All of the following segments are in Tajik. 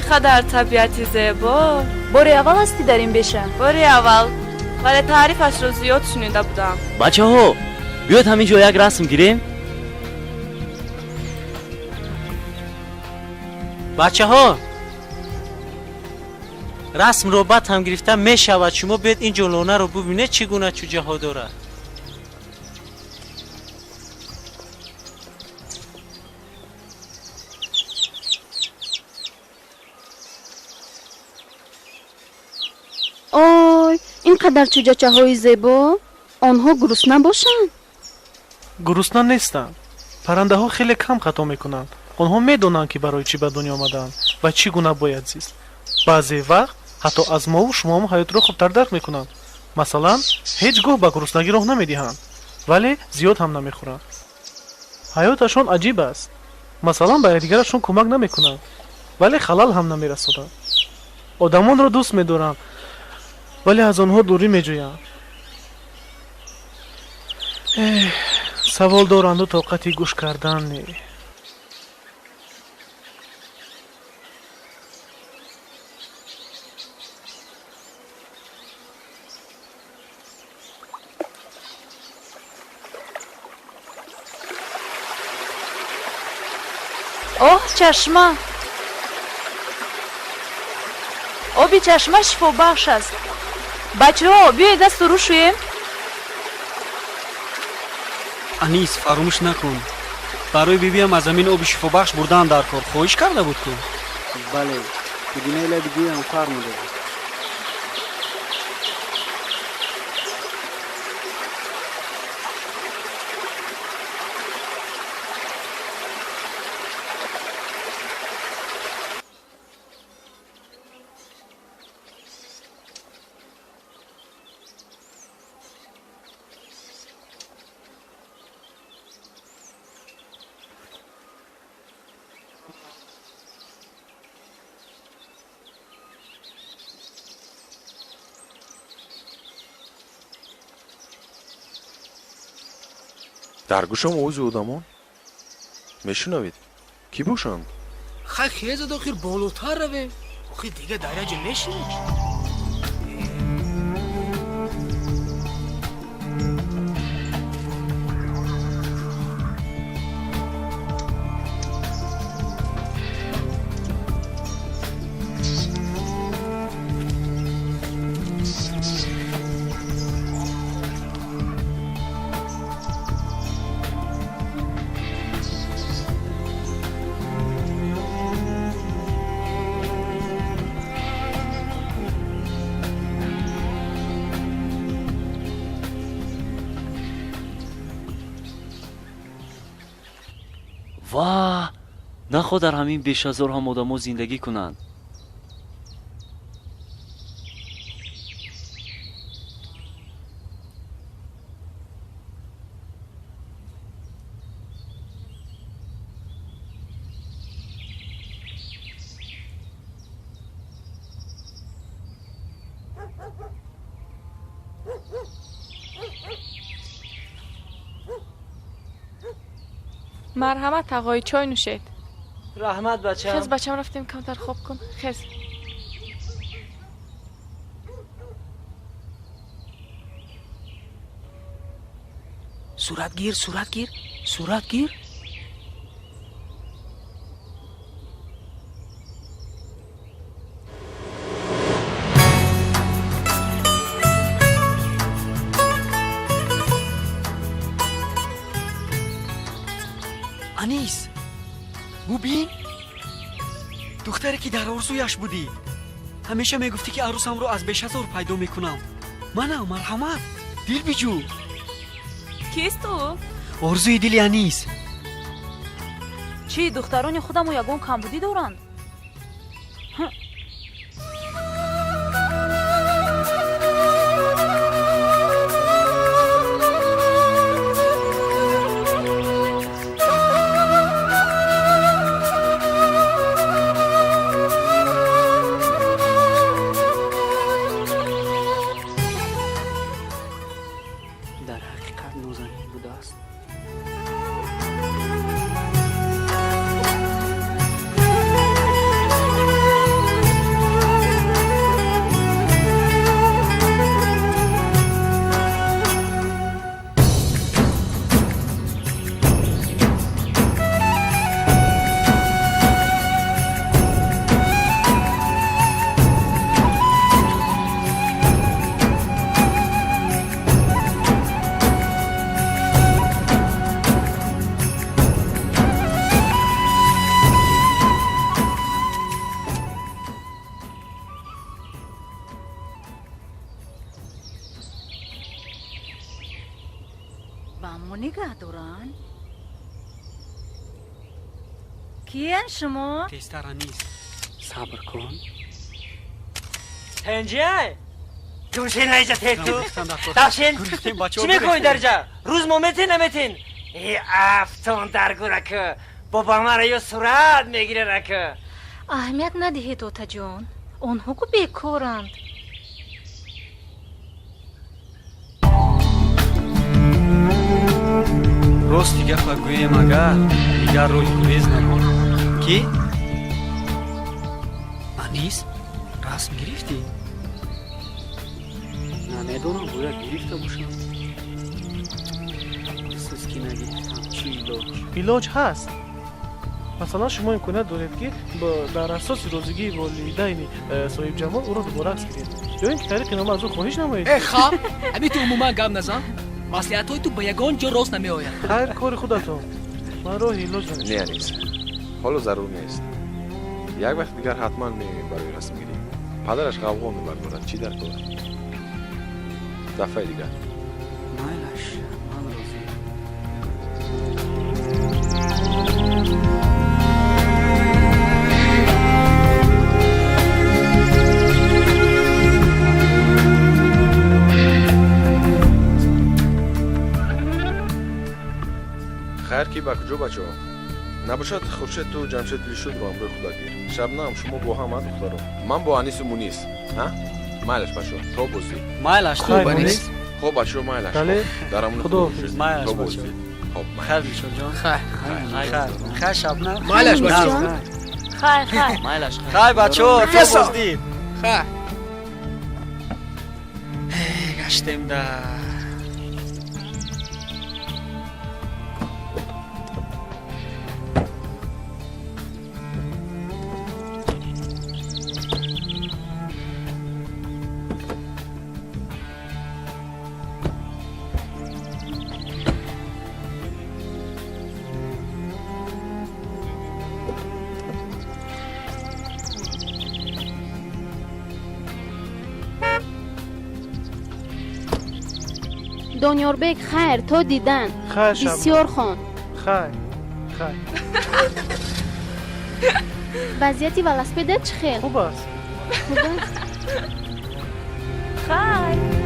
چقدر طبیعتی زیبا. بار اول هستی در این بشم؟ بار اول، ولی تعریفش رو زیاد شنیده بودم. بچه ها بیاید همینجا یک رسم گیریم. بچه ها رسم رو بعد هم گرفته می شود. شما بیاید این جلونه رو ببینه چگونه چوجه ها داره. آی اینقدر چوچه های زیبا، آنها گرسنه باشند؟ گرسنه نیستند. پرنده ها خیلی کم خطا میکنند. آنها میدونند که برای چی به دنیا آمدند و چی گونه باید زیست. بعضی وقت حتی از ما و شما هم حیات را خوبتر درک میکنند. مثلا هیچگاه به گرسنگی راه نمیدهند ولی زیاد هم نمیخورند. حیاتشان عجیب است. مثلا به دیگرشون کمک نمیکنند ولی خلل هم نمیرسونند. آدمان را دوست میدارند ولی از آنها دوری میجویند. سوال دارند و طاقتی گوش کردن نی. اوه چشمه، آبی چشمه شفا بخش است. بچه ها بیایید دست رو شویم. انیس فراموش نکن برای بیبی هم از زمین آب شفا بخش بردن در کار خواهش کرده بود که. بله بدون ایله دیگه هم فرموده بود. در گوشم اوز آدمان میشنوید کی باشند؟ خیلی خیزه داخل بالاتر رویم. آخه دیگه درجه نشید. واه نخوا در همین بیش از هم آدم ها زندگی کنند. مرحمت آقای، چای نوشید. رحمت بچه خیز بچه هم رفتیم کمتر خوب کن. خیز صورتگیر صورتگیر صورتگیر. انیس ببین دختری که در آرزویش بودی. همیشه میگفتی که عروسم رو از بیش از پیدا میکنم. منم مرحمت دل بجو. کیست تو؟ آرزوی دل انیس. چی دختران خودم و یگان کمبودی دارند؟ در حقیقت نازنین بوده است. آدمو نگه دارن؟ کیان شما؟ تستره نیست صبر کن پنجه گوشین ایجا تیتو گفتم رفت داشین گفتیم بچه چی میکنی در جا روز مومتین نمیتین ای افتون درگو رکه بابا مرا یه صورت میگیره رکه اهمیت ندهید اوتا جان. آنها که بیکارند. راستی گفت گویم اگر دیگر روی گریز نکن کی؟ من نیست؟ رسم گرفتی؟ نمیدونم باید گرفته باشم سوسکی نگرفتم چی علاج هست. مثلا شما امکانیت دارید که در اساس روزگی والدین صاحب جمال او را دوباره عکس گیرید یا اینکه طریق نامه از او خواهش نمایید. ای خواب همین تو عموما گم نزن مصلحت های تو به یگان جا راست نمی آید خیر کار خودتون. من راه علاج نه نیست حالا ضرور نیست یک وقت دیگر حتما میگیم برای رسم گیری پدرش قوقا میبردارد چی در کار دفعه دیگر مایلش من راضی خیر کی با کجا بچه ها نباشد خورشید تو جمشید دلشد رو امروی خدا گیر شبنم شما با هم دخترم من با انیس و مونیس ها مایلش بچه ها تو بازی مایلش خیر خوب نیست. نیست خب بچه ها مایلش بله. درمون خدا خورشید مایلش تو بچه بازی خب خیر مایلش بیشون جان خیر خیر شبنم مایلش بچه نه. خیر خیر. مایلش خیر بچه ها تو فیصل. بازدی خیر گشتیم در دنیاربک خیر تو دیدن خیر شب بسیار خون خیر خیر وضعیتی ولسپیدت چه خیر خوب است. خوب است خیر.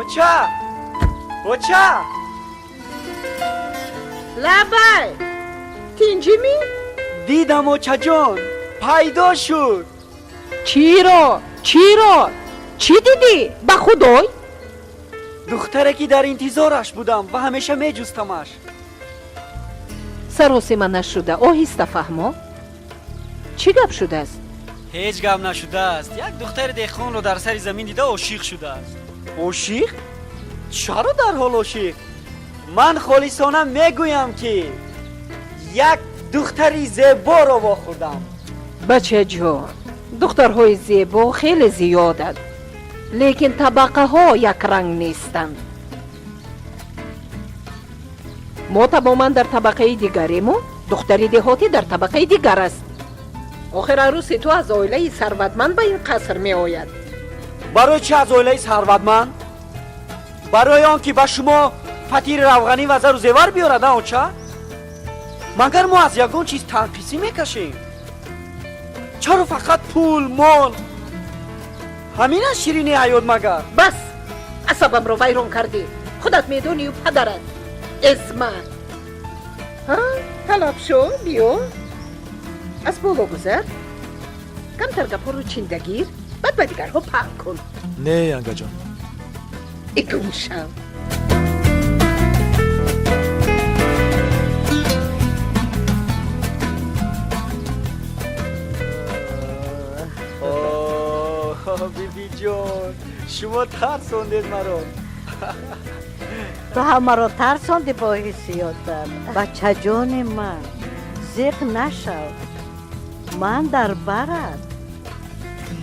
بچه بچه لبای. تینجیمی؟ دیدم اوچا جان پیدا شد چی رو؟ چی دیدی؟ به خدای؟ دختره که در انتظارش بودم و همیشه می جستمش سروسی نشده آهسته فهمو. چی گپ شده است؟ هیچ گم نشده است یک دختر دهخان رو در سر زمین دیده عاشق شده است عاشق؟ چرا در حال عاشق؟ من خالصانه میگویم که یک دختری زیبا رو واخوردم بچه جان دخترهای زیبا خیلی زیادند لیکن طبقه ها یک رنگ نیستند ما تماما در طبقه دیگریم و دختری دهاتی در طبقه دیگر است آخر عروس تو از عائله ثروتمند به این قصر می آید برای چه از عائله ثروتمند؟ برای آن که به شما فطیر روغنی و زر و زیور بیارد آنچه؟ مگر ما از یگان چیز تنفیسی میکشیم؟ چرا فقط پول مال؟ همین از شیرینی حیات مگر؟ بس عصبم رو ویران کردی خودت میدونی و پدرت اسمت ها طلب شو بیو از بالا گذر کمتر گپا رو چندگیر بعد به دیگرها پاک کن نه ینگا جان اگمشم بیبی جان شما ترسوندید مرا تو همه را ترساندی با حسیاتت بچه جان من زیق نشو من در برت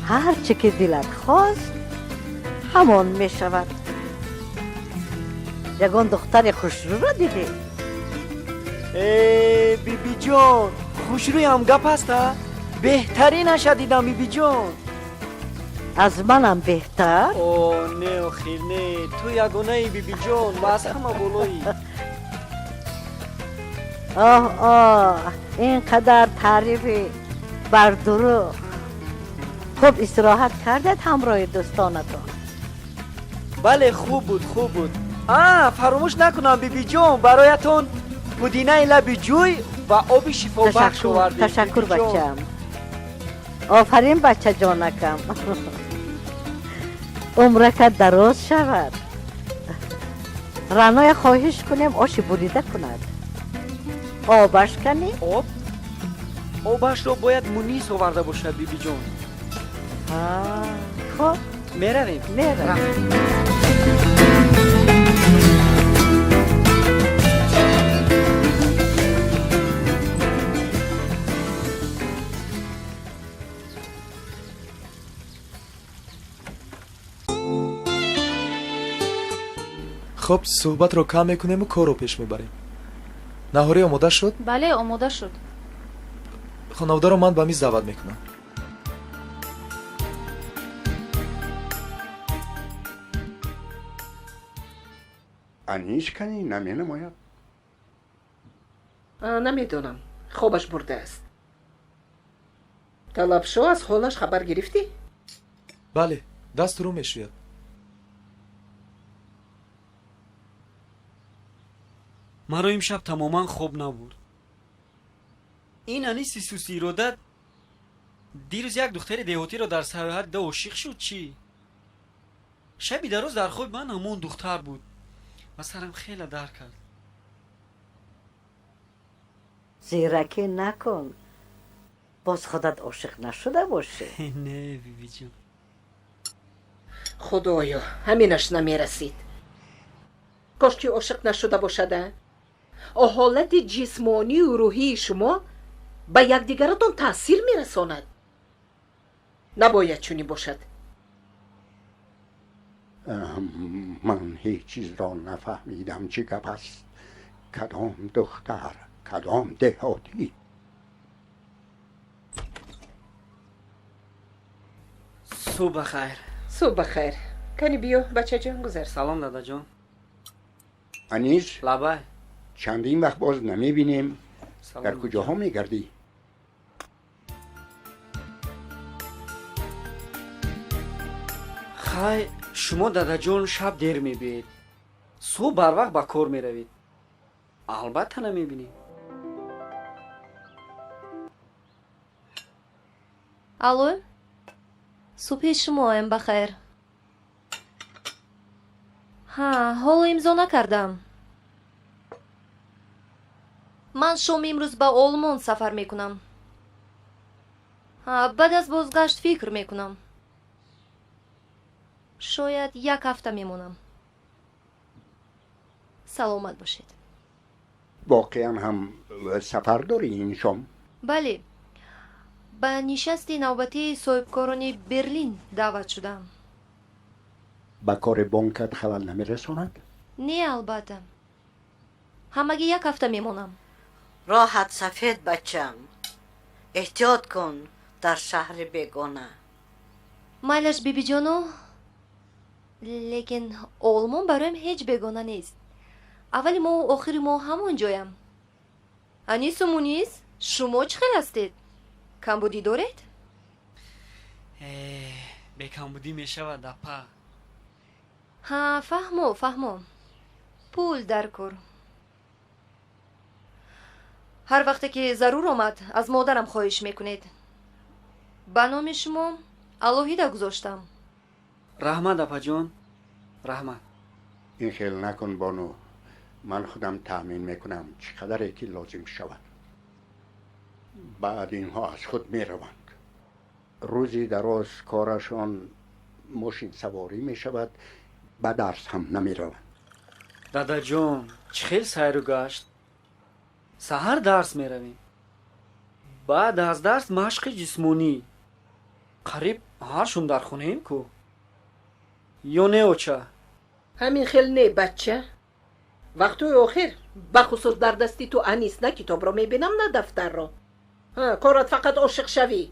هر چی که دلت خواست همان می شود یگان دختر خوشرو را دیدی بیبی جان خوشروی هم گپ هسته بهترینش دیدم بیبی جان از منم بهتر اوه نه آخیر نه تو یگانه ای بیبی جان و از همه بالایی آه اینقدر تعریفی بر درو خوب استراحت کردید همراه دوستانتون بله خوب بود فراموش نکنم بیبی جان برایتون پودینه لب جوی و آب شفا بخش آوردیم تشکر بچم آفرین بچه جانکم عمرکت دراز شود رنای خواهش کنیم آشی بریده کند آبش کنی؟ آبش رو باید منیس آورده باشد بیبی جان خب میرویم خب صحبت رو کم میکنیم و کار رو پیش میبریم نهاری آماده شد؟ بله آماده شد خانواده رو من به میز دعوت میکنم انیش کنی نماید نمیدونم خوابش برده است طلبشو از حالش خبر گرفتی؟ بله دست رو میشوید مرا امشب تماما خوب نبود این انیس سوسی ارادت دیروز یک دختر دیهاتی را در سیاحت ده عاشق شد چی؟ شبی در روز در خواب من همون دختر بود و سرم خیلی درد کرد زیرکی نکن باز خودت عاشق نشده باشه نه بیبی جان خدایا همینش نمیرسید کاش که عاشق نشده باشده حالت جسمانی و روحی شما به یکدیگرتان تاثیر میرساند نباید چونی باشد من هیچ چیز را نفهمیدم چی گپ است کدام دختر کدام دهاتی صبح بخیر صبح بخیر کنی بیو بچه جان گذر سلام دادا جان انیس لبه چندین وقت باز نمیبینیم سلام در کجاها میگردی؟ خای شما دادا جان شب دیر میبید صبح بر وقت با کار میروید البته نمیبینی الو صبح شمایم بخیر حالا امضا نکردم من شام امروز به آلمان سفر میکنم بعد از بازگشت فکر میکنم شاید یک هفته میمونم سلامت باشید واقعا هم سفر داری این شام؟ بله به نشست نوبتی صاحبکاران برلین دعوت شدم با کار بانکت خلل نمیرساند؟ نه البته همگی یک هفته میمونم راحت سفید بچم احتیاط کن در شهر بیگانه مایلش بیبی جانو لیکن آلمان برایم هیچ بیگانه نیست اولی ما و آخری ما همون جایم انیس و مونیس شما چه خیلی هستید؟ کمبودی دارید؟ به کمبودی میشود دپا فهمو پول در کار هر وقتی که ضرور آمد از مادرم خواهش میکنید به نام شما الهیده گذاشتم رحمت دپا جان رحمت این خیل نکن بانو من خودم تأمین میکنم چقدر که لازم شود بعد اینها از خود میروند روزی دراز کارشان ماشین سواری میشود به درس هم نمیروند дадаҷон чӣ хел сайру гашт саҳар дарс меравем баъд аз дарс машқи ҷисмонӣ қариб ҳаршум дар хонаем ку ё не оча ҳамин хел не бача вақтҳои охир бахусус дар дасти ту анис на китобро мебинам на дафтарро корат фақат ошиқ шавӣ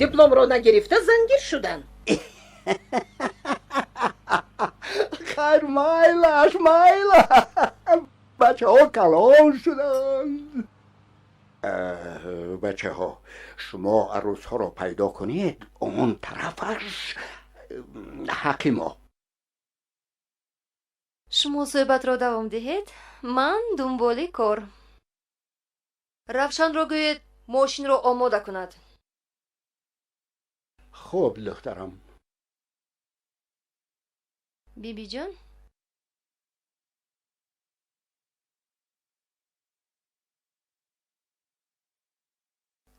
дипломро нагирифта зангир шудан خیر مایلش بچه ها کلان شدن بچه ها شما عروس ها رو پیدا کنید اون طرفش حکیما шумо суҳбатро давом диҳед ман дунболи кор равшанро гӯед мошинро омода кунад خوب دخترم бибиҷон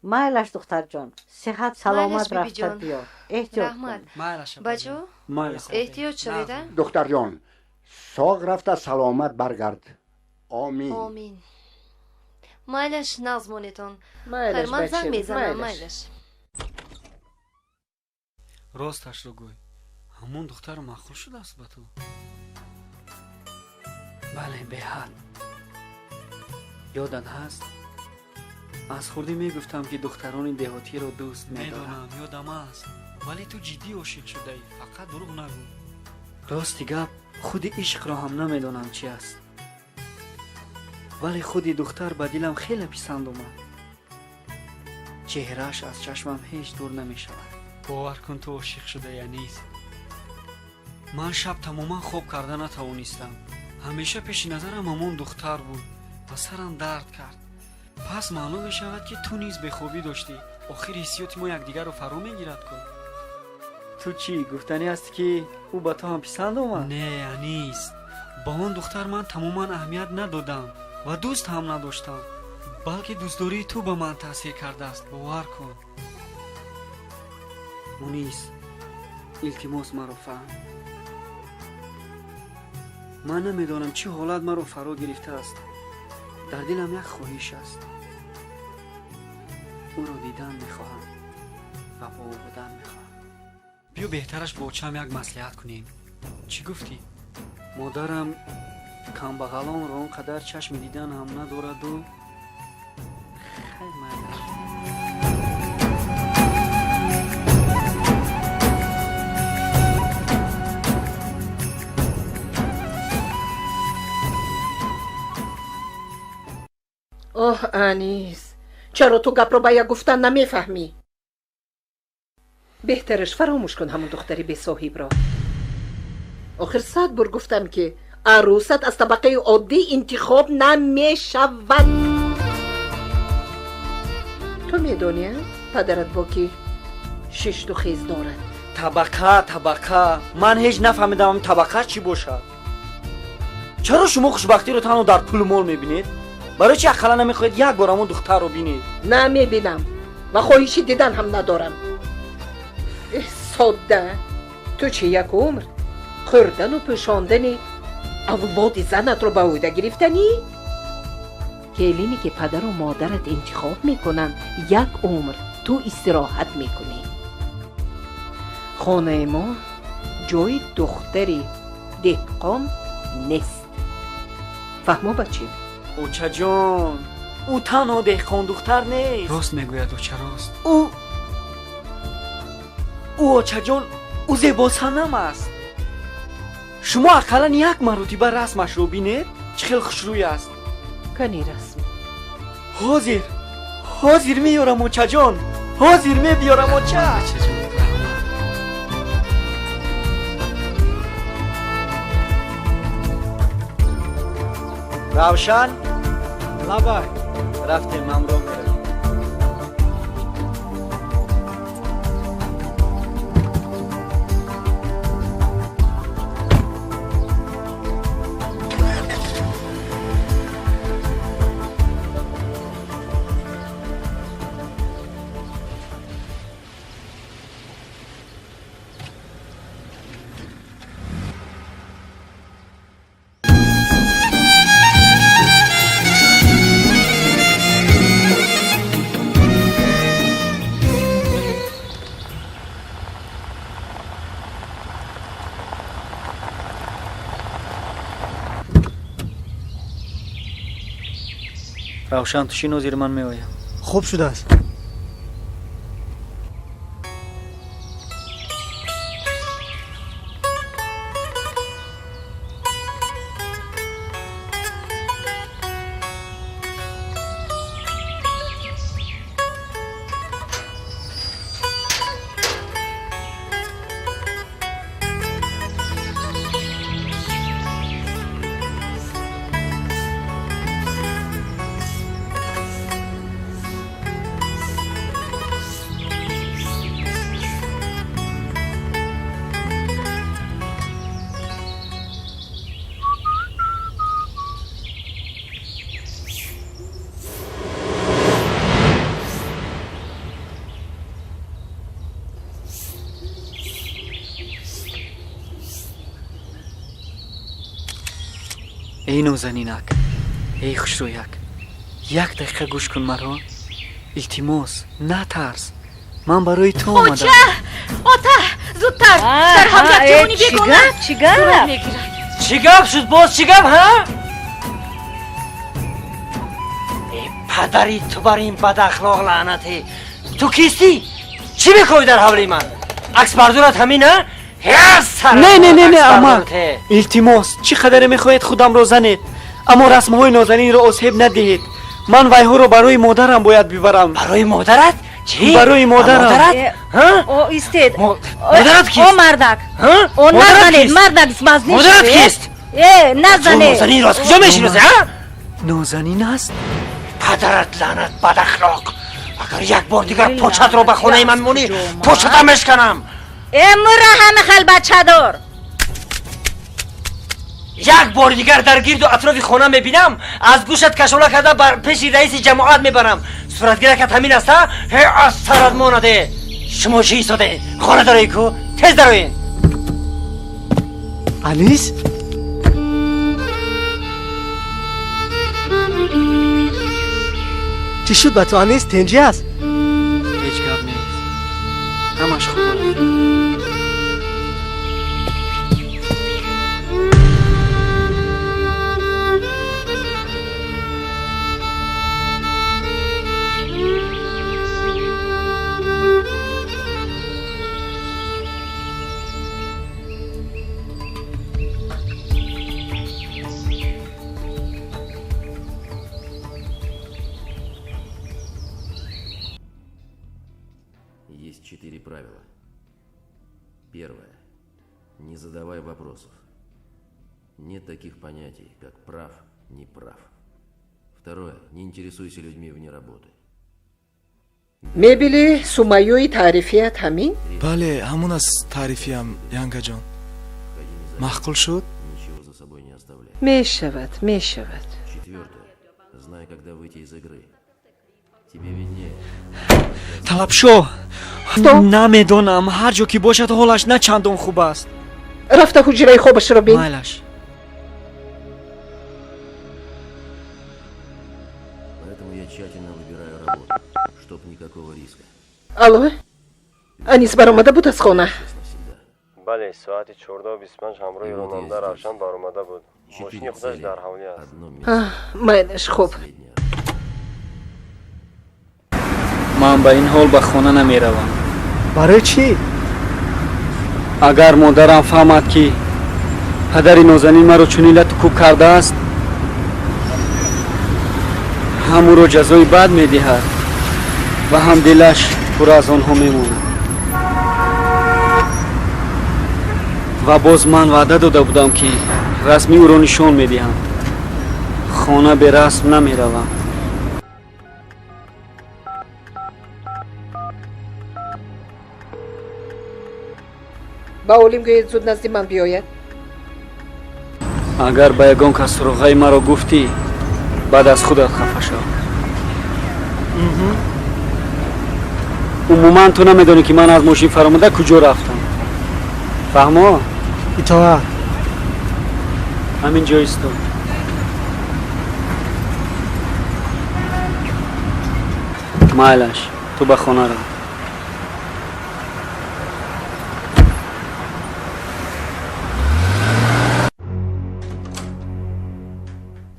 مایلش دختر جان صحت سلامت بی رفته جان. بیا احتیاط раҳмат کن бачаҳо эҳтиёт шаведа دختر جان ساق رفته سلامت برگرد آمین омин майлаш назмонетон Майлаш, хайр ман занг бачаҳо, мезанам майлаш. майлаш росташро гӯй ҳамон духтару махрӯ шудааст ба ту бале беҳад ёдат ҳаст аз хурдӣ мегуфтам ки духтарони деҳотиро дӯст медорам ёдам аст вале ту ҷиддӣ ошиқ шудаӣ фақат дурӯғ нагӯ рости гап худи ишқро ҳам намедонам чӣ аст вале худи духтар ба дилам хеле писанд омад чеҳрааш аз чашмам ҳеҷ дур намешавад бовар кун ту ошиқ шудаӣ анис ман шаб тамоман хоб карда натавонистам ҳамеша пеши назарам ҳамон духтар буд ва сарам дард кард пас маълум мешавад ки ту низ бехобӣ доштӣ охир ҳиссиёти мо якдигарро фаро мегирад ку ту чӣ гуфтанӣ аст ки ӯ ба ту ҳам писанд омад не анис ба он духтар ман тамоман аҳамият надодам ва дӯст ҳам надоштам балки дӯстдории ту ба ман таъсир кардааст бовар кун мунис илтимос маро фаҳм ман намедонам чӣ ҳолат маро фаро гирифтааст дар дилам як хоҳиш аст ӯро дидан мехоҳам ва бо ӯ будан мехоҳам биё беҳтараш бо чам як маслиҳат кунем чӣ гуфтӣ модарам камбағалонро он қадар чашми дидан ҳам надораду хайр майда اوه انیس چرا تو گپ رو با یک گفتن نمیفهمی بهترش فراموش کن همون دختری به صاحب را آخر 100 بار گفتم که عروست از طبقه عادی انتخاب نمیشود تو میدونی پدرت با کی 6 تا خیز دارد табақа ман ҳеҷ нафаҳмидам табақа чӣ бошад чаро шумо хушбахтиро танҳо дар пулу мол мебинед барои чи ақалла намехоҳед як бор ҳамон духтарро бинед نمیبینم و خواهیشی دیدن هم ندارم ساده تو چه یک عمر خوردن و پوشاندن اولاد زنت رو به عهده گرفتنی کلینی که پدر و مادرت انتخاب میکنن یک عمر تو استراحت میکنی خانه ما جای دختری دهقان نیست فهمو بچه اوچاجон ӯ танҳо деҳқон духтар нест рост мегӯяд очарост ӯ очаҷон ӯ зебосанам аст шумо ақаллан як маротиба расмашро бинед чӣ хел хушрӯй аст кани расм ҳозир меёрам очаҷон ҳозир мебиёрам оча равшан лабай рафтем ҳамроҳ меравем равшан туши нозир ман меоям. خوب شده است. ای نازنینک، ای خوشرویک، یک دقیقه گوش کن مرا. التماس نترس، من برای تو آمدم. اوتا زودتر در حال جوانی بگو. چی گپ شد باز؟ چی گپ ها؟ ای پدری تو بر این بد اخلاق لعنتی. تو کیستی؟ چی میکنی در حولی من؟ عکس بردارت همینه؟ نه اما التماس چی قدر میخواهید خودم را زنید، اما رسم های نازنین را آسیب ندهید. من ویها را برای مادرم باید ببرم. برای مادرت؟ چی؟ برای مادرم. او استید مادرت کیست؟ او مردک او نزنید. مردک اسماز نیست. مادرت کیست؟ نزنید. نازنین را از کجا میشناسه ها؟ نازنین است؟ پدرت لعنت بد اخلاق. اگر یک بار دیگر پوچت رو به خونه من مونی پوچتم میشکنم. امرا همه خل بچه دار. یک بار دیگر در گرد و اطراف خونه میبینم از گوشت کشوله کرده بر پیش رئیس جماعت میبرم. صورتگیرکت همین است ها؟ هی از سرت مانده. شما چی ایستاده؟ خانه داری کو؟ تیز دروین. انیس؟ چی شد با تو انیس؟ تنجی است؟ هیچ گپ نیست، همش خوب است. Есть 4 правила. Первое. Не задавай вопросов. Нет таких понятий, как прав, не прав. Второе. Не интересуйся людьми вне работы. میبینی سومایوی تعریفیت همین؟ بله همون از تعریفیم ینگا جان. معقول شد؟ Ничего за собой не оставляй. میشود. Четвертое. Знай, когда выйти из игры. Тебе виднее. طلبشو نمیدونم، هر جا که باشد حالش نه چندان خوب است. رفته حجره خوبش رو بین. مایلش. Поэтому я тщательно выбираю работу, чтоб никакого риска. الو انیس برآمده بود از خانه. بله ساعت 14:25 همراه راننده روشن برآمده بود. ماشین خودش در حوالی است. مایلش خوب. من به این حال به خانه نمیروم. برای چی؟ اگر مادرم فهمد که پدر نازنین مرا چنین لطف کرده است، همو رو جزای بد میدهد و هم دلش پر از آنها میموند. و باز من وعده داده بودم که رسمی او را نشان میدهم. خانه به رسم نمیروم. با اولیم گوید زود نزدی من بیاید. اگر به یگان کس سراغای مرا گفتی بعد از خودت خفه شو. عموما تو نمیدونی که من از ماشین فرامده کجا رفتم. فهمو؟ اطاعت. همین جا ایستو. مایلش تو به خانه رو.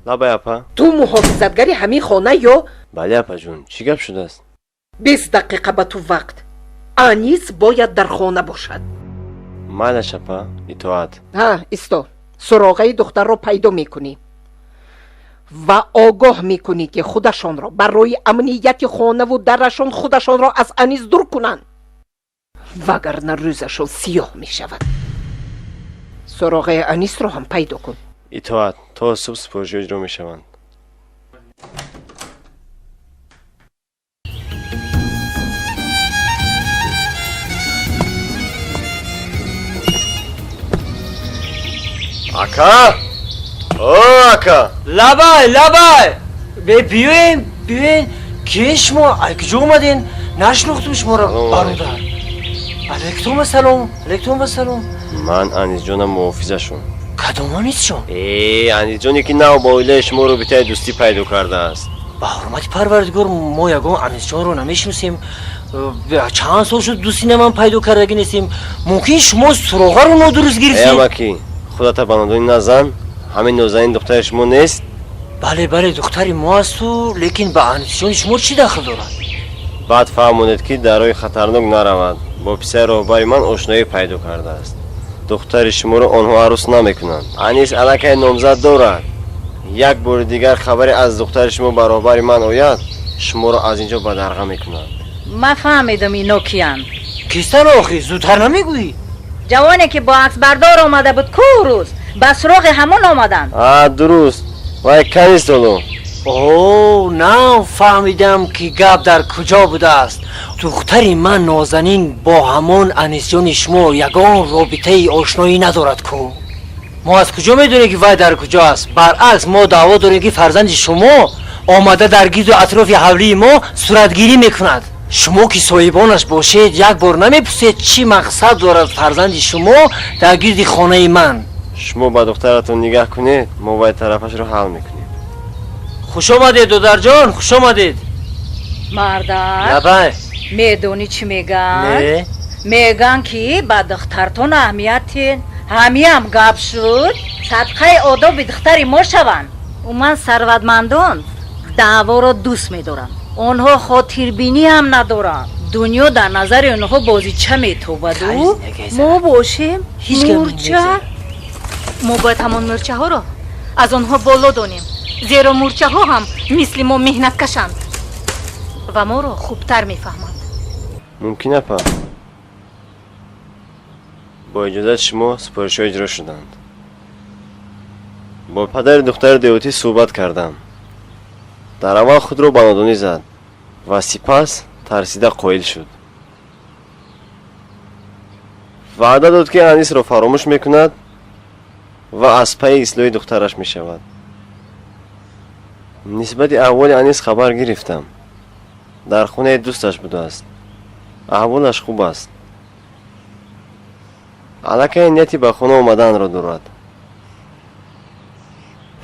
лабай апа. ту муҳофизатгари ҳамин хона ё? бале апаҷон, чӣ гап шудааст? 20 дақиқа ба ту вақт. анис бояд дар хона бошад. майлаш апа, итоат. ҳа исто, суроғаи духтарро пайдо мекунӣ ва огоҳ мекунӣ ки худашонро барои амнияти хонаву дарашон худашонро аз анис дур кунанд, вагарна рӯзашон сиёҳ мешавад. суроғаи анисро ҳам пайдо кун. итоат, то субҳ сипоришиҳо иҷро мешаванд. ака, о ака, лабай биёем ки шумо куҷо омаден? нашнохтум шуморо бародар. алайкум ассалом. ман анисҷонам муҳофизашон. кадом анисҷон? анисҷоне ки нав бо оилаи шумо робитаи дӯстӣ пайдо кардааст. ба ҳурмати парвардигор мо ягон анисҷонро намешиносем. чанд сол шуд дӯстӣ наман пайдо кардаги нестем. мумкин шумо суроғаро нодуруст гирифтед? амаки, худата ба нодонӣ назан. ҳамин нозанин духтари шумо нест? бале духтари мо асту, лекин ба анисҷони шумо чӣ дахл дорад? баъд фаҳмонед ки дар роҳи хатарнок наравад. бо писари роҳбари ман ошноӣ пайдо кардааст. духтари шуморо онҳо арӯс намекунанд. анис аллакай номзад дорад. як бори дигар хабаре аз духтари шумо ба роҳбари ман ояд, шуморо аз инҷо ба дарға мекунанд. ма фаҳмидам ино киян. кистан охир зудтар намегӯӣ? ҷавоне ки бо аксбардор омада буд ку рӯз ба суроғи ҳамон омаданд. дуруст, вай канист оло. о на фаҳмидам ки гап дар куҷо будааст. духтари ман нозанин бо ҳамон анисҷони шумо ягон робитаи ошноӣ надорад ку. мо аз куҷо медонем ки вай дар куҷо аст? баръакс мо даъво дорем ки фарзанди шумо омада дар гирду атрофи ҳавлии мо суратгирӣ мекунад. шумо ки соҳибонаш бошед, як бор намепурсед чӣ мақсад дорад фарзанди шумо дар гирди хонаи ман? шумо ба духтаратон нигаҳ кунед, мо вай тарафашро ҳал мекунем. хуш омадед додарҷон, хуш омадед. мардар, лабай. медонӣ чӣ меган? Не. меган ки ба духтартон аҳамияти ҳамиам гап шуд садқаи одоби духтари мо шаванд. уман сарватмандон даъворо дӯст медоранд. онҳо хотирбинӣ ҳам надоранд. дунё дар назари онҳо бозича метобаду мо бошем мурча. мо бояд ҳамон мурчаҳоро аз онҳо боло донем, зеро мурчаҳо ҳам мисли мо меҳнаткашанд ва моро хубтар мефаҳманд. мумкин апа. бо иҷозати шумо сипоришҳо иҷро шуданд. бо падари духтари деҳотӣ суҳбат кардам. дар аввал худро ба нодонӣ зад ва сипас тарсида қоил шуд. ваъда дод ки анисро фаромӯш мекунад ва аз пайи ислоҳи духтараш мешавад. нисбати аҳволи анис хабар гирифтам. дар хонаи дӯсташ будааст. аҳволаш хуб аст. аллакай нияти ба хона омаданро дорад.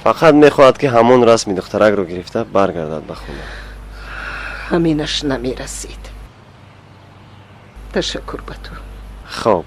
фақат мехоҳад ки ҳамон расми духтаракро гирифта баргардад ба хона. ҳаминаш намерасид. ташаккур ба ту. хоб.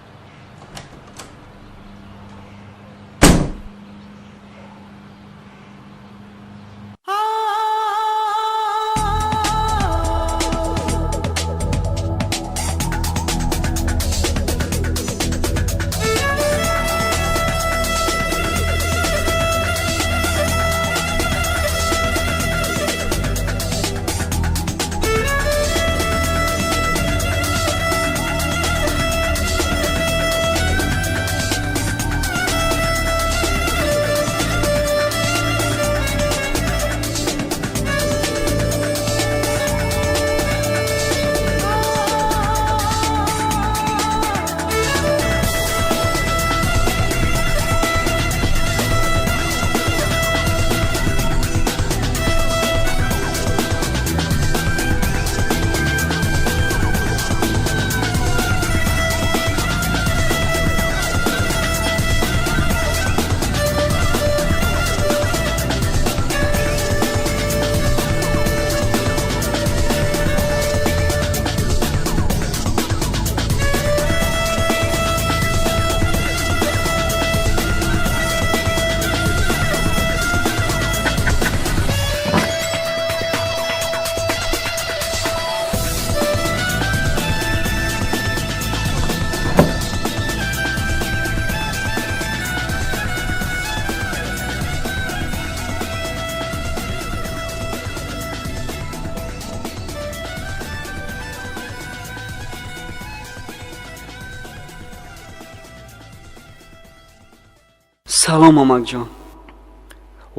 салом амакҷон.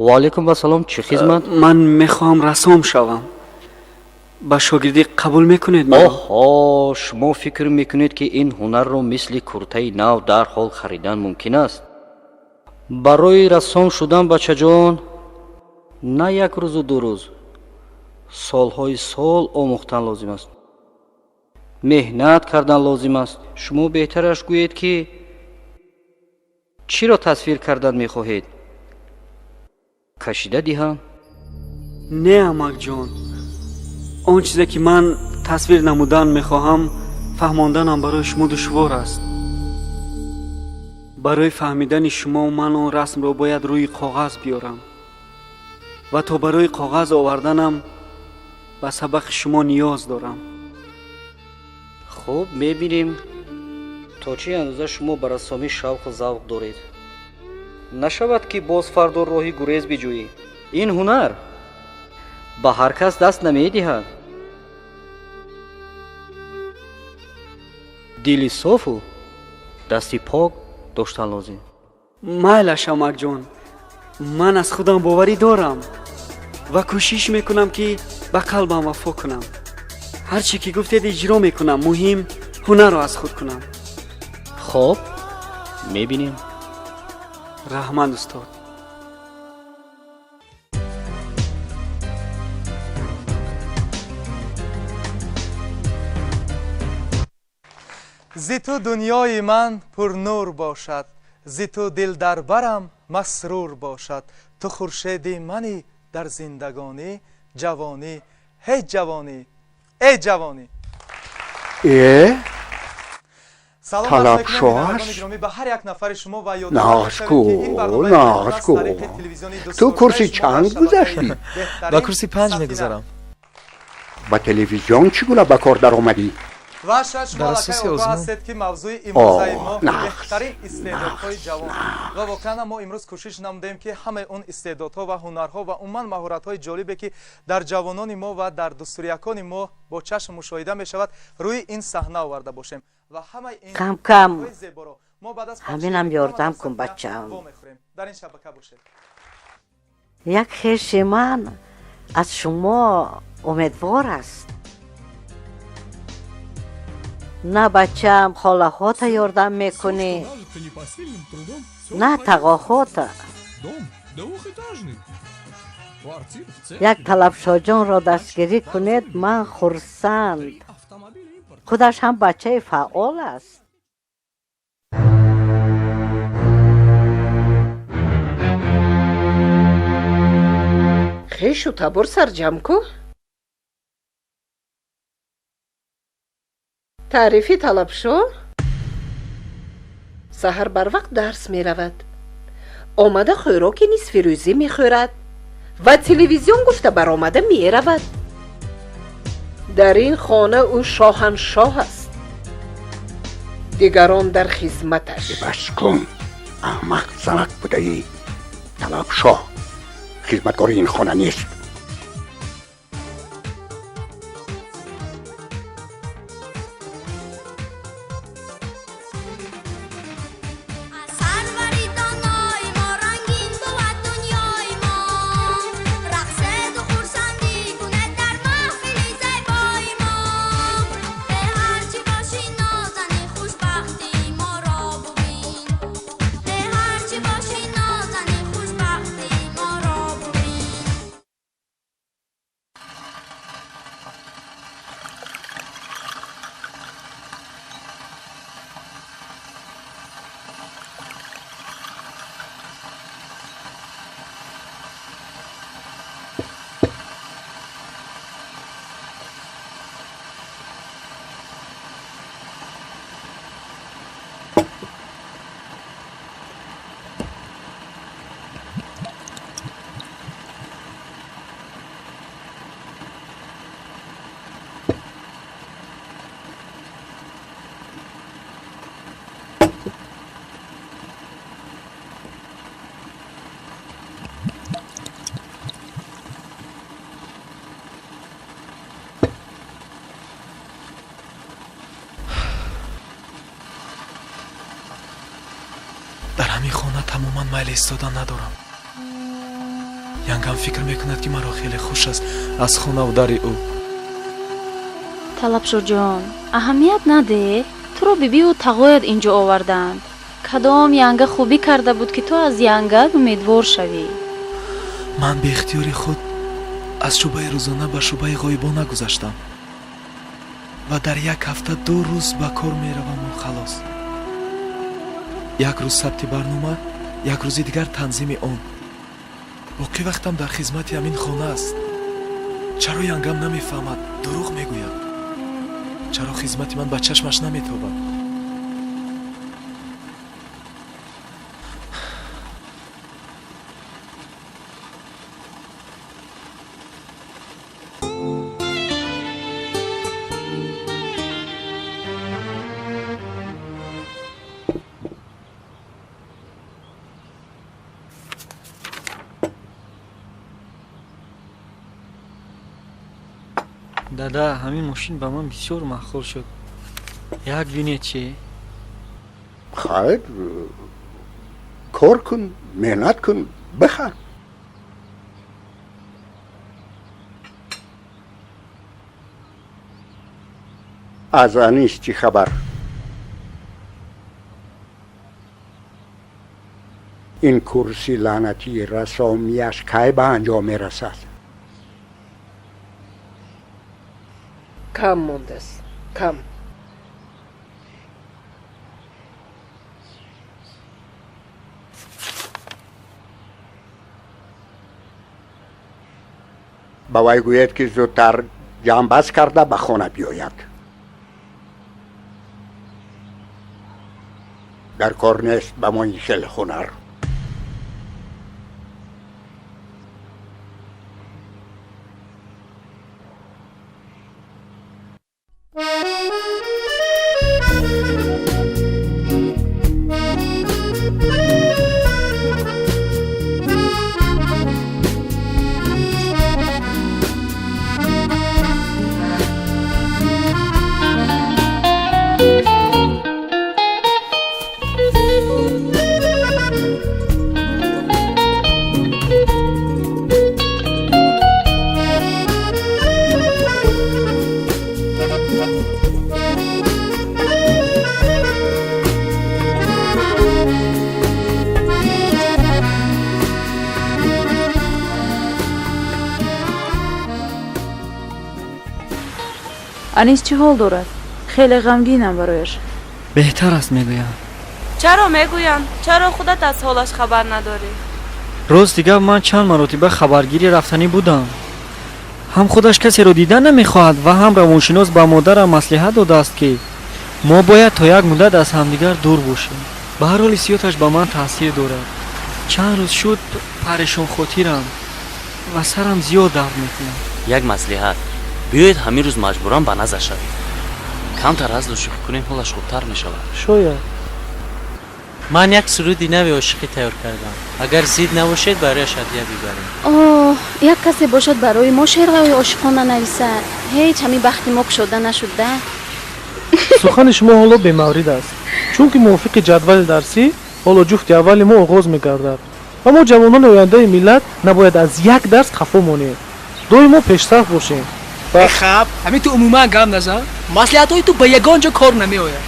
ва алайкум ассалом. Чӣ хизмат? ман мехоҳам рассом шавам. ба шогирдӣ қабул мекунед маро? оҳо, шумо фикр мекунед ки ин ҳунарро мисли куртаи нав дарҳол харидан мумкин аст? барои рассом шудан, бачаҷон, на як рӯзу ду рӯз, солҳои сол омӯхтан лозим аст, меҳнат кардан лозим аст. шумо беҳтараш гӯед ки чиро тасвир кардан мехоҳед? кашида диҳам? не амакҷон, он чизе ки ман тасвир намудан мехоҳам фаҳмонданам барои шумо душвор аст. барои фаҳмидани шумо ман он расмро бояд рӯи коғаз биёрам ва то барои коғаз оварданам ба сабақи шумо ниёз дорам. хуб, мебинем то чӣ андоза шумо ба рассомӣ шавқу завқ доред. нашавад ки боз фардо роҳи гурез биҷӯӣ. ин ҳунар ба ҳар кас даст намедиҳад. дили софу дасти пок доштан лозим. майлаш амакҷон, ман аз худам боварӣ дорам ва кӯшиш мекунам ки ба қалбам вафо кунам. ҳар чӣ ки гуфтед иҷро мекунам. муҳим ҳунарро аз худ кунам. хоб, мебинем. раҳмат устод. зи ту дунёи ман пурнур бошад, зи ту дил дар барам масрур бошад. ту хуршеди мани дар зиндагонӣ, ҷавонӣ, ҳей ҷавонӣ, эй ҷавонӣ. салом арз мекунем бинандагони гиромӣ ба ҳар як нафари шумо ва назгу ту курси чанд гузашти? ба курси 5 мегузарам. ба телевизион чӣ гуна ба кор даромадӣ? ва шояд шумо аллакай огоҳ ҳастед ки мавзӯи имрӯзаи мо беҳтарин истеъдодҳои ҷавон. ва воқеан мо имрӯз кӯшиш намудем ки ҳамаи он истеъдодҳо ва ҳунарҳо ва умуман маҳоратҳои ҷолибе ки дар ҷавонони мо ва дар дустуриякони мо бо чашм мушоҳида мешавад, рӯи ин саҳна оварда бошем. ва ҳамаи ин кам зеборо мо баъд аз ҳаминам ёрдам кун бачаам. мехӯрем. дар ин шабака бошед. як хеши ман аз шумо умедвор аст. на бачаам холаҳота ёрдам мекунӣ, на тағоҳота. як талабшоҷонро дастгирӣ кунед, ман хурсанд. худаш ҳам бачаи фаъол аст. хешу табор сарҷам ку. таърифи талабшо саҳар барвақт дарс меравад, омада хӯроки нисфирӯзӣ мехӯрад ва телевизион гуфта баромада меравад. дар ин хона ӯ шоҳаншоҳ аст, дигарон дар хизматаш. бас кун, аҳмақ занак будаӣ. талабшоҳ хизматкори ин хона нест. дар ҳамин хона тамоман майли истодан надорам. янгам фикр мекунад ки маро хеле хуш аст аз хонаву дари ӯ. талабшурҷон, аҳамият наде. туро бибиу тағоят инҷо оварданд. кадом янга хубӣ карда буд ки ту аз янгак умедвор шавӣ? ман беихтиёри худ аз шӯъбаи рӯзона ба шӯъбаи ғоибона гузаштам ва дар як ҳафта 2 рӯз ба кор меравам. халос. як рӯз сабти барнома, як рӯзи дигар танзими он. боқӣ вақтам дар хизмати ҳамин хона аст. чаро янгам намефаҳмад, дурӯғ мегӯяд? чаро хизмати ман ба чашмаш наметобад? дада, ҳамин мошин ба ман бисёр махсул шуд. як бинед чӣ? خیر کار کن محنت کن بخر. از انیس چی خبر؟ این کرسی لعنتی رسامیش کی به انجام میرسد؟ کم مونده است. کم. با وی گوید که زودتر جنبش کرده به خانه بیاید. در کار نیست به ما این خیلی هنر. анис чӣ ҳол дорад? хеле ғамгинам барояш. беҳтар аст мегӯям. чаро мегӯям? чаро худат аз ҳолаш хабар надорӣ? рост дигар ман чанд маротиба хабаргири рафтанӣ будам. ҳам худаш касеро дидан намехоҳад ва ҳам равоншинос ба модарам маслиҳат додааст ки мо бояд то як муддат аз ҳамдигар дур бошем. ба ҳар ҳол ҳиссиёташ ба ман таъсир дорад. чанд рӯз шуд парешонхотирам ва сарам зиёд дард мекунад. як маслиҳат, биёед ҳамин рӯз маҷбуран ба назар шавем. камтар аз душуфӣ кунем, ҳолаш хубтар мешавад. шояд. ман як суруди нави ошиқӣ тайёр кардам. агар зид набошед барояш ҳадия бибарем. оҳ, як касе бошад барои мо шеърҳои ошиқона нависад. ҳеҷ ҳамин бахти мо кушода нашуда. сухани шумо ҳоло бемаврид аст, чунки мувофиқи ҷадвали дарсӣ ҳоло ҷуфти аввали мо оғоз мегардад ва мо ҷавонони ояндаи миллат набояд аз як дарс хафо монем. доимо пешсаф бошем. хаб ҳамин ту умуман гап назан. маслиҳатҳои ту ба ягон ҷо кор намеояд.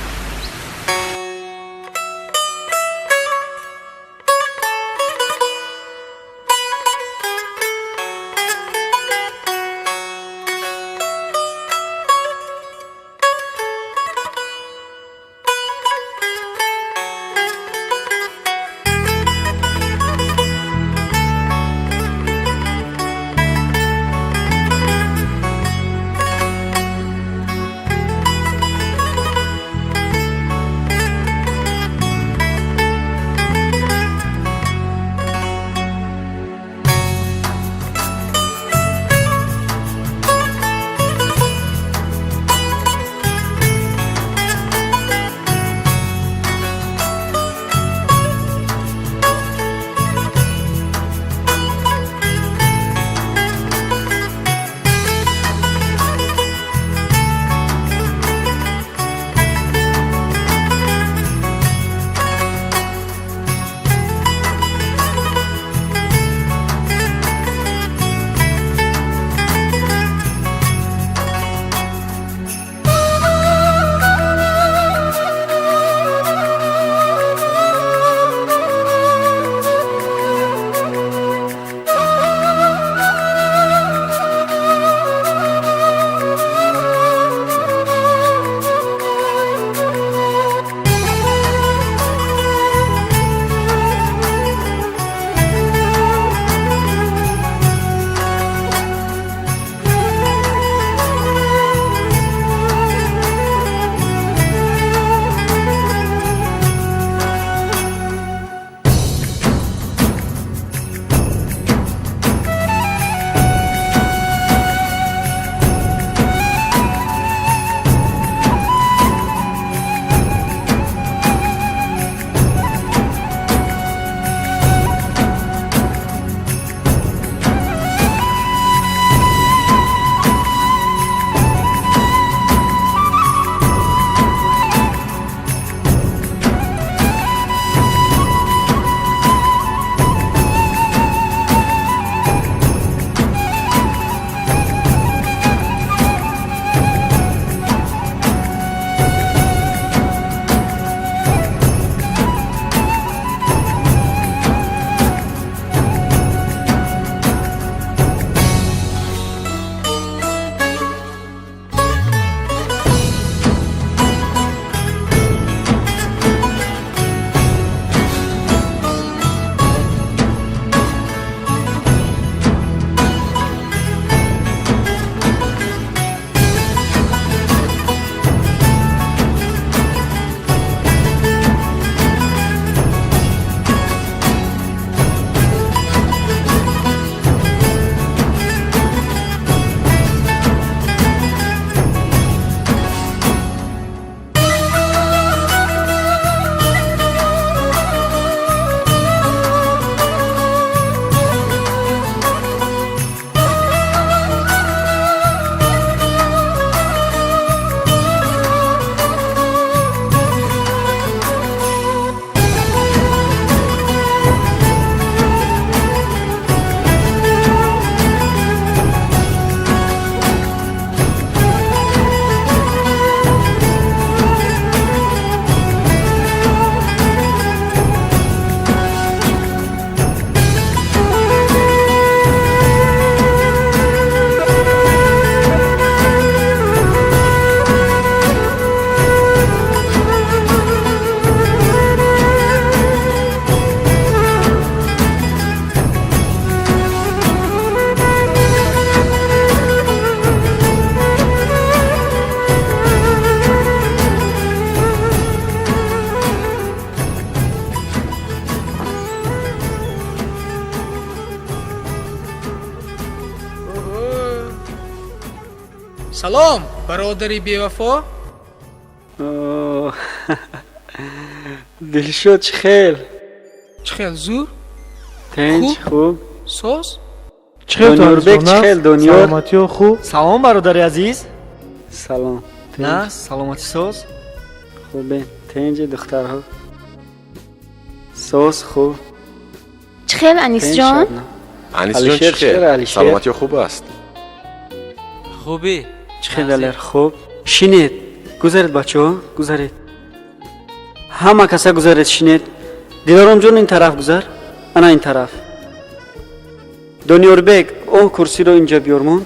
салом бародари бевафо. дилшод чӣ хел чӣ хел зур тинч хуб сос чӣ хел донёрбек чӣ хел донёр саломатиё хуб салом бародари азиз салом на саломатӣ соз хубе тинҷи духтарҳо соз хуб чӣ хел анисҷон анисҷон чӣ хел саломатӣ хуб аст хубӣ чӣ хел алер хуб шинед гузаред бачаҳо гузаред ҳама каса гузаред шинед дилоромҷон ин тараф гузар ана ин тараф донёрбек он курсиро инҷа биёрмон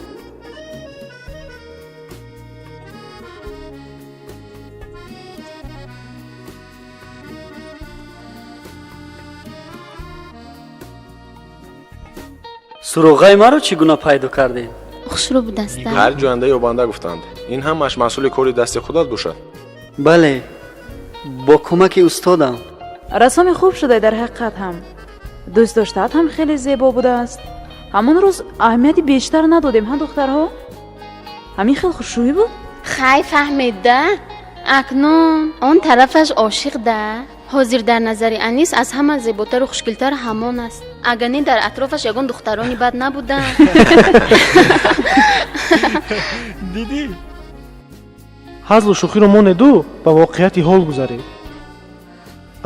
суроғаи маро чӣ гуна пайдо кардем хушрӯ будастам ҳар ҷоянда ёбанда гуфтанд ин ҳамаш масъули кори дасти худат бошад бале бо кӯмаки устодам расоми хуб шудай дар ҳақиқат ҳам дӯстдоштаат ҳам хеле зебо будааст ҳамон рӯз аҳамияти бештар надодем ҳа духтарҳо ҳамин хел хушрӯӣ буд хай фаҳмеда акнун он тарафаш ошиқ да ҳозир дар назари анис аз ҳама зеботару хушгилтар ҳамон аст агар не дар атрофаш ягон духтарони бад набуданд дидӣ ҳазлу шӯхиро монеду ба воқеияти ҳол гузаред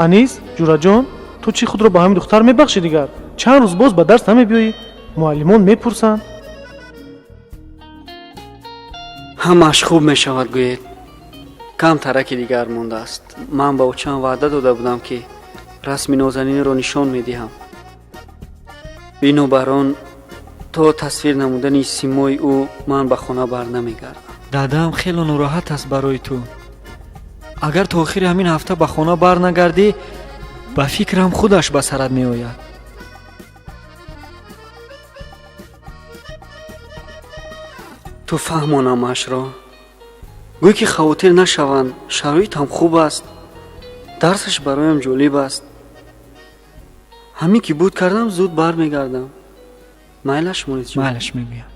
анис ҷураҷон ту чӣ худро ба ҳамин духтар мебахшӣ дигар чанд рӯз боз ба дарс намебиёӣ муаллимон мепурсанд ҳамааш хуб мешавад гӯед кам тараки дигар мондааст ман ба очам ваъда дода будам ки расми нозанинро нишон медиҳам бинобар он то тасвир намудани симои ӯ ман ба хона барнамегардам дадаам хело нороҳат аст барои ту агар то охири ҳамин ҳафта ба хона барнагардӣ ба фикрам худаш ба сарат меояд ту фаҳмонам ашро гӯй ки хавотир нашаванд шароитам хуб аст дарсаш бароям ҷолиб аст ҳамин ки буд кардам зуд бармегардам майлаш монисҷон майлаш мегӯям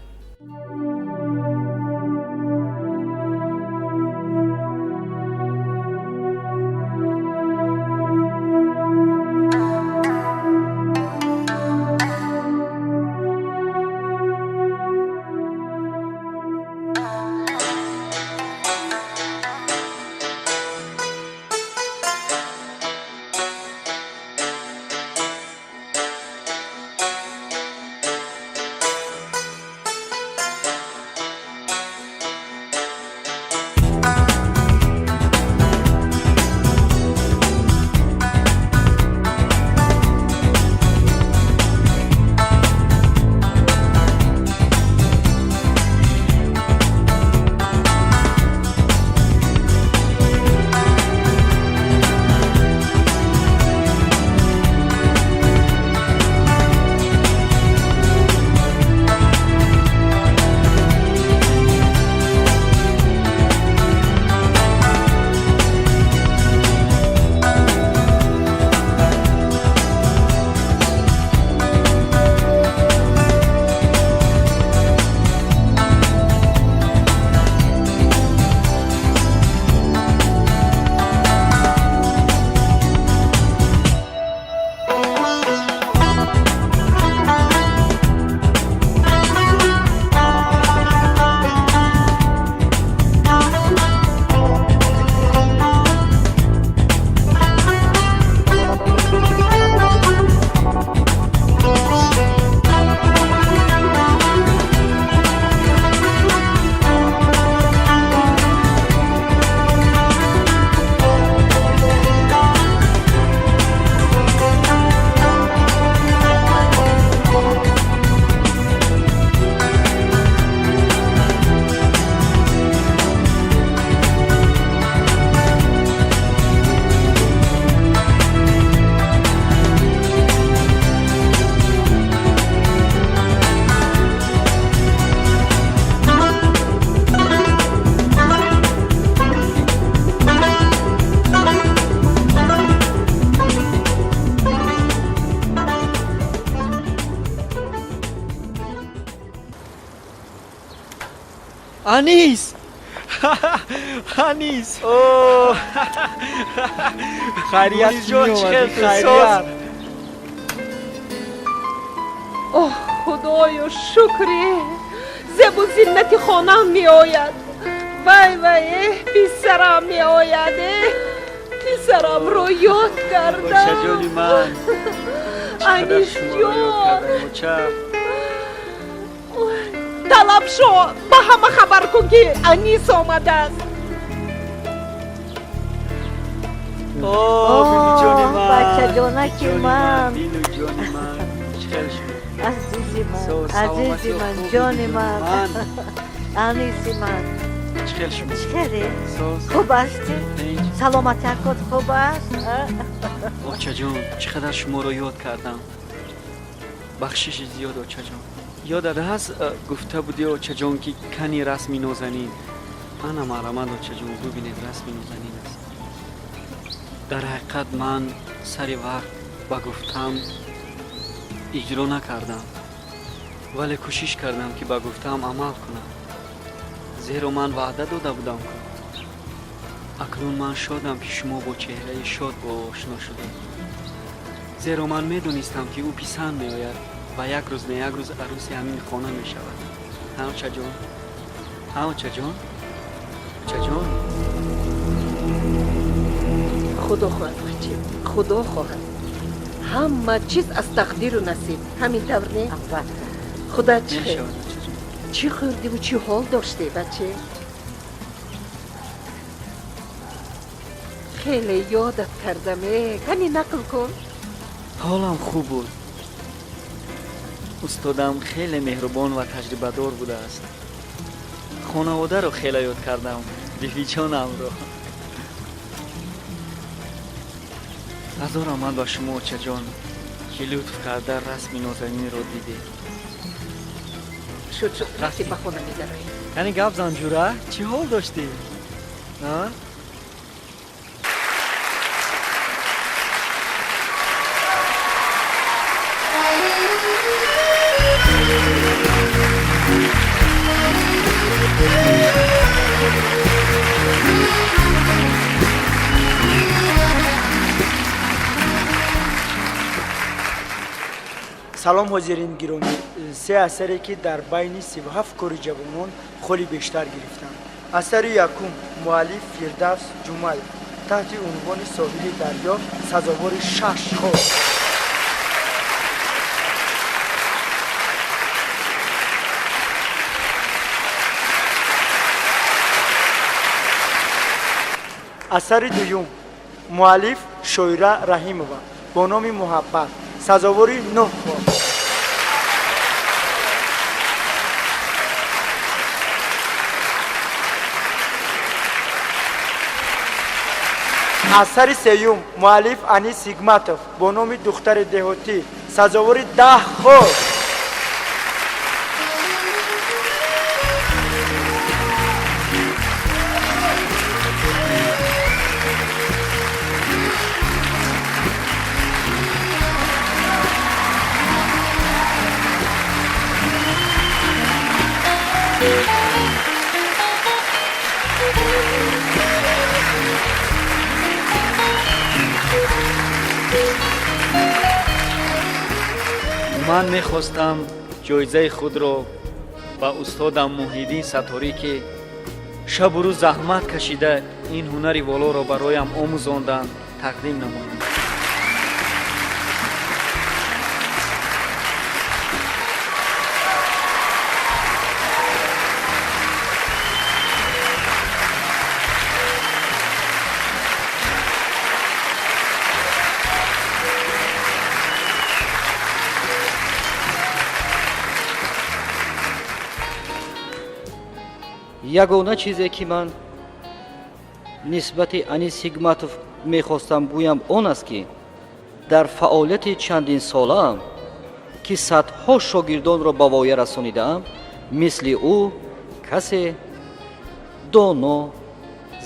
انیس انیس اوه خیریت مونیس جان، می چه اومدی خیریت. اوه خدایا شکری زب و زینت خانم می آید وای وای پسرم می آید پسرم رو یاد کردم اوچه جانی من انیس جان اوچه طلب شو با همه خبر کن که انیس آمده است اوه بیلی جانی من بچه جانکی من بیلو جانی من چخل شد عزیزی من سلامتی عزیزی و من خوبی جانی من من. انیسی من چخل شد چخری؟ سوز خوب هستی؟ سلامتی کت خوب است؟ اوچه جان چقدر شما رو یاد کردم بخشش زیاد اوچه جان یادت هست گفته بودی اوچه جان که کنی رسمی نازنین انا معلومت اوچه جان ببینید رسمی نازنین است در حقیقت من سری وقت با گفتم اجرا نکردم ولی کوشش کردم که با گفتم عمل کنم زیرا من وعده داده بودم که اکنون من شادم که شما با چهره شاد با آشنا شدید زیرا من میدونستم که او پسند می آید و یک روز نه یک روز عروس همین خانه می شود ها چه جان ها چه جان چه جان خدا خواهد بچه خدا خواهد همه چیز از تقدیر و نصیب همین طور نه خدا چه چی خوردی و چی حال داشته بچه خیلی یادت کردم کنی نقل کن حالم خوب بود استادم خیلی مهربان و تجربه دار بوده است خانواده رو خیلی یاد کردم بیویچانم رو نظرم من با شما اوچه جان که لطف کرده رسم نازنین رو دیدید شد رفتی به خونه میدارم یعنی گفت زنجوره چی حال داشتی؟ ها؟ سلام حاضرین گرامی سه اثری که در بین 37 کور جوانان خیلی بیشتر گرفتند اثر یکم مؤلف فردوس جمعه تحت عنوان ساحل دریا سزاوار 6 خور اثر دوم مؤلف شویره رحیمова با نام محبت سزاوار 9 خور اثر سیوم مؤلف انیس هیکمتوف با نام دختر دهاتی سزاوار 10 خور من میخواستم جایزه خود را با استادم محیدین ستاری که شب و روز زحمت کشیده این هنری والا را برایم آموزاندند تقدیم نمایم ягона чизе ки ман нисбати анис ҳикматов мехостам гӯям он аст ки дар фаъолияти чандин солаам ки садҳо шогирдонро ба воя расонидаам мисли ӯ касе доно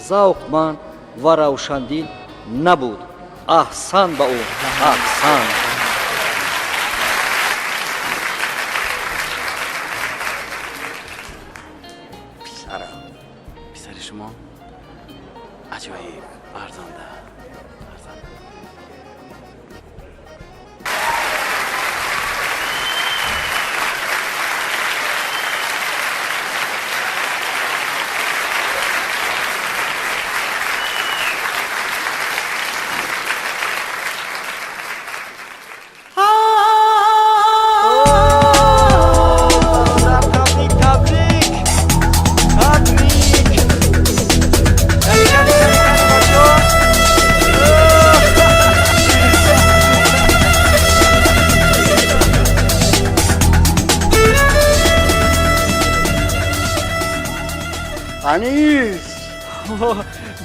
завқманд ва равшандил набуд аҳсан ба ӯ аҳсан پسرم انیس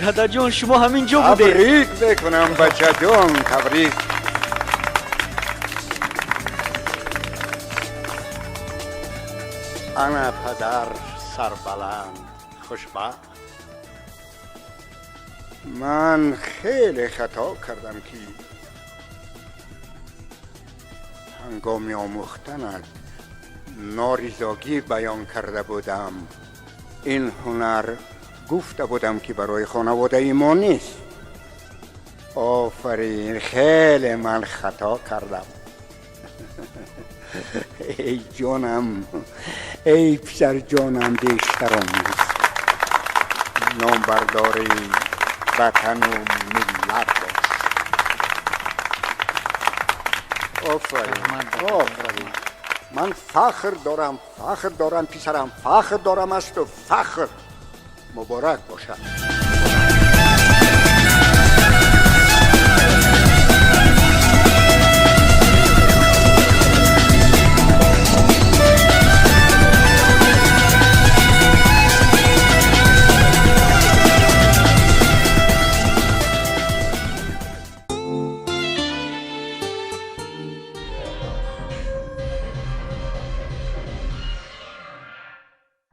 دادا جان شما همینجا بوده. تبریک بکنم بچه جان، تبریک. انا پدر سربلند خوشبخت. من خیلی خطا کردم که هنگام آموختنت نارضایتی بیان کرده بودم. این هنر گفته بودم که برای خانواده ما نیست. آفرین، خیلی من خطا کردم. ای جانم، ای پسر جانم، بیشترم نیست. نامبرداری وطن و ملت باش. آفرین. من فخر دارم پسرم، فخر دارم است و فخر مبارک باشد.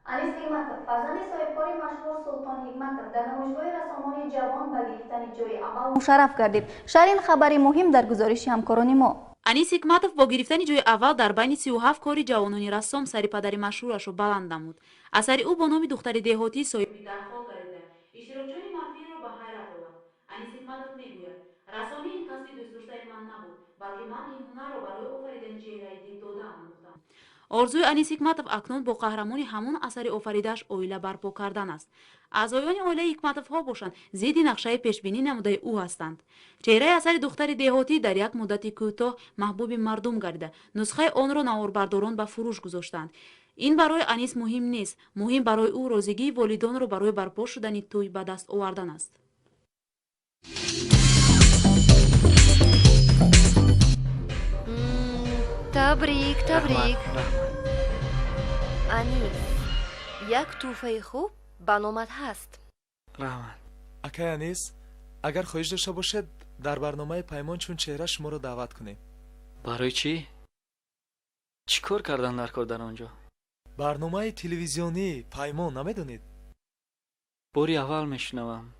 انیس حکمتов فرزند صاحبکار مشهور سلطان حکمتов در نمایشگاه رسامان جوان به گرفتن جای اول مشرف گردید. شرین خبری مهم در گزارش همکاران ما. انیس حکمتов با گرفتن جای اول در بین 37 کاری جوانان رسام سری پدر مشهورش را بلند نمود. اثر او با نام دختر دهاتی صاحب درخواست گردیده. اشتراکچیان منفی را به حیرت آورد. انیس حکمتov میگوید رسامی این قصد دوست داشتن من نبود، بلکه من این هنر را برای آفریدن چهره دل داده آموختم. آرزوی انیس حکمتov اکنون با قهرمانی همون اثر آفریده‌اش عائله برپا کردن است. اعضایان عائله حکمتov ها باشند زیدی نقشه پیش بینی نموده او هستند. چهره اثر دختر دهاتی در یک مدت کوتاه محبوب مردم گردیده. نسخه آن را نواربرداران به فروش گذاشتند. این برای انیس مهم نیست، مهم برای او روزگی والدان را برای برپا شدن توی به دست آوردن است. تبریک انیس، یک توفه خوب به نامت هست. رحمت اکای انیس، اگر خواهش داشته باشد در برنامه پیمان چون چهره شما رو دعوت کنیم. برای چی؟ چی کار کردن در کار در آنجا؟ برنامه تلویزیونی پیمان نمیدونید؟ باری اول میشنوم.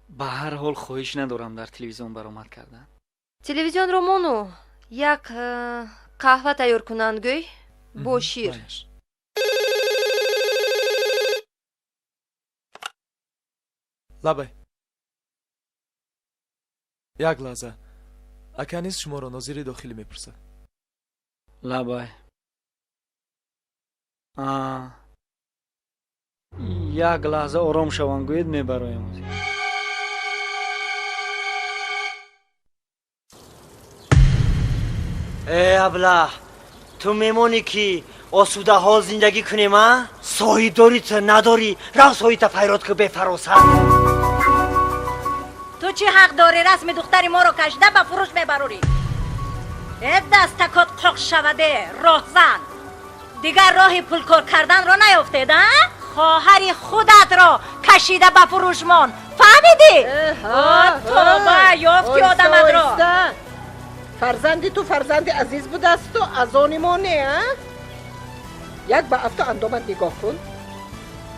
به هر حال خواهش ندارم در تلویزیون برآمد کردن. تلویزیون رو مونو یک قهوه تیار کنند گوی با شیر. لبه یک لحظه، اکا نیست شما رو ناظر داخلی میپرسد. لبه یک لحظه آرام شوان گوید میبرایم. ای ابله، تو میمونی که آسوده حال زندگی کنیم ها؟ صاحب داری تو نداری، رو صاحب تا فیراد که بفراسد. تو چی حق داری رسم دختری ما رو کشیده به فروش میبروری؟ دست تکات قاق شوده راه زن دیگر راه پول کار کردن را نیافتید ها؟ خواهر خودت را کشیده به فروشمان، فهمیدی؟ تو با یافتی آدمت را. فرزندی تو فرزند عزیز بود است و از آن ما نه. یک به افت اندامت نگاه کن،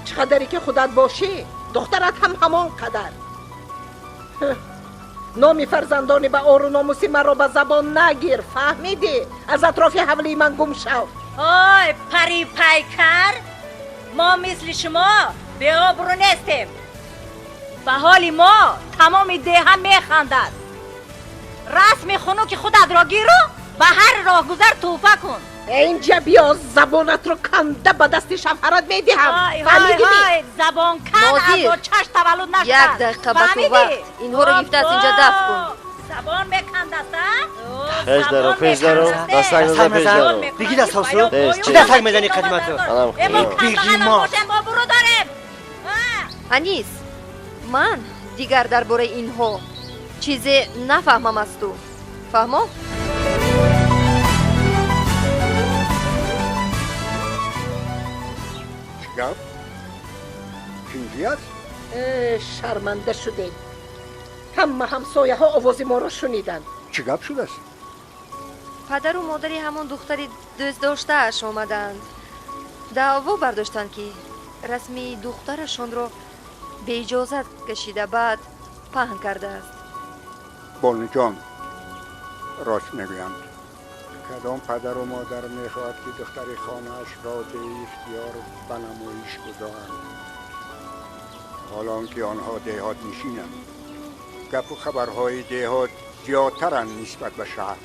چقدری که خودت باشی دخترت هم همان قدر. نامی فرزندانی به آر و ناموسی من را به زبان نگیر، فهمیدی؟ از اطراف حولی من گم شو. آی پری پیکر، ما مثل شما به آبرو نیستیم. به حال ما تمام ده هم میخندد. رسم خونو که خودت را گیرو به هر راه گذر توفه کن. اینجا بیا، زبانت رو کنده به دست شوهرت میدهم. فهمیدی؟ زبان کن از چش تولد نشد. یک دقیقه به تو وقت، اینها رو گفته از اینجا دفع کن. زبان بکند است. پیش دارو دستک داده پیش دارو. بگی دست هاستو؟ چی دستک میزنی قدیمت رو؟ بگی ما انیس، من دیگر درباره اینها چیزی نفهمم از تو، فهمو؟ گپ چیزی است؟ شرمنده شدیم. همه همسایه ها آواز ما را شنیدن. چه گپ شده است؟ پدر و مادری همون دختری دوست داشته اش آمدند. دعوا برداشتند که رسمی دخترشون رو به اجازت کشیده بعد پهن کرده است. بانو جان راست میگویند. کدام پدر و مادر میخواهد که دختر خانهاش را به اختیار بنمایش گذارند، حالان که آنها دیهات نشینند. گپ و خبرهای دیهات زیادترند نسبت به شهر.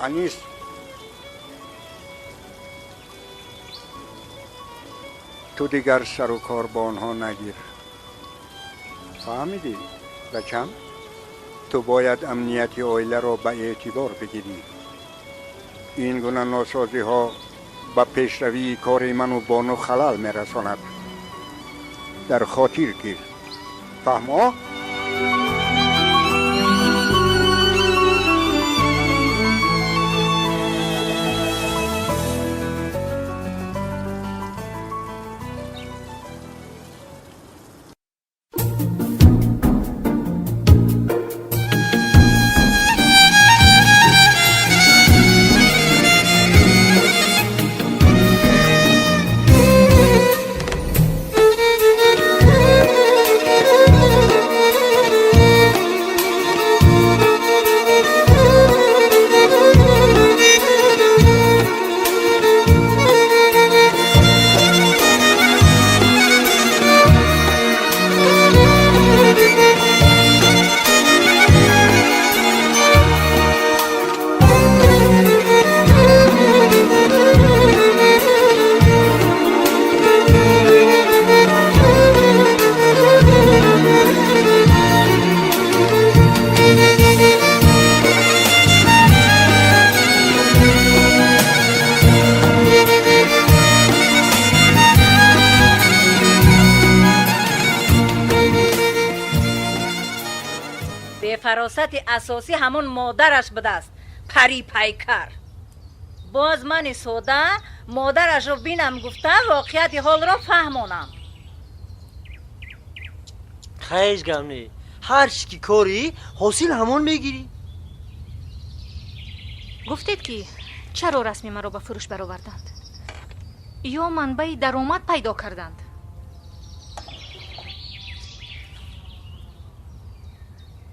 انیس تو دیگر سر و کار با آنها نگیر. فهمیدی بچم؟ تو باید امنیت عائله را به اعتبار بگیری. این گونه ناسازی ها به پیشروی کار من و بانو خلل میرساند. در خاطر گیر. فهمو؟ فراست اساسی همون مادرش بوده است. پری پیکر. باز من سوده مادرش رو بینم گفتم واقعیت حال را فهمونم. خیش گمنی هر چی که کاری حاصل همون میگیری. گفتید که چرا رسمی مرا به فروش برآوردند یا منبع درآمد پیدا کردند؟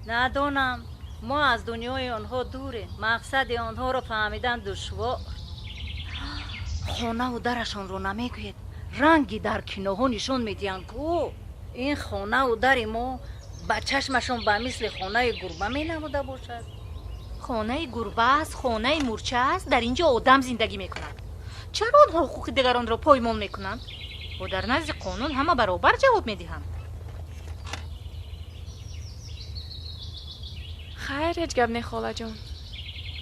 ندونم. ما از دنیای آنها دوریم. مقصد آنها رو فهمیدن دشوار. خانه و درشان رو نمیگوید. رنگی در کناها نشون میدین کو این خانه و در ما به چشمشون به مثل خانه گربه می نموده باشد. خانه گربه است، خانه مورچه است. در اینجا آدم زندگی میکنند. چرا آنها حقوق دیگران را پایمال میکنند و در نزد قانون همه برابر جواب میدهند؟ خیر هیچ گپ نه خاله جان،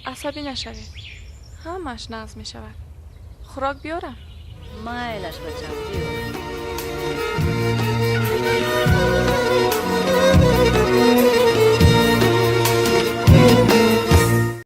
عصبی نشوید، همش نظم می شود. خوراک بیارم؟ مایلش بچم بیار.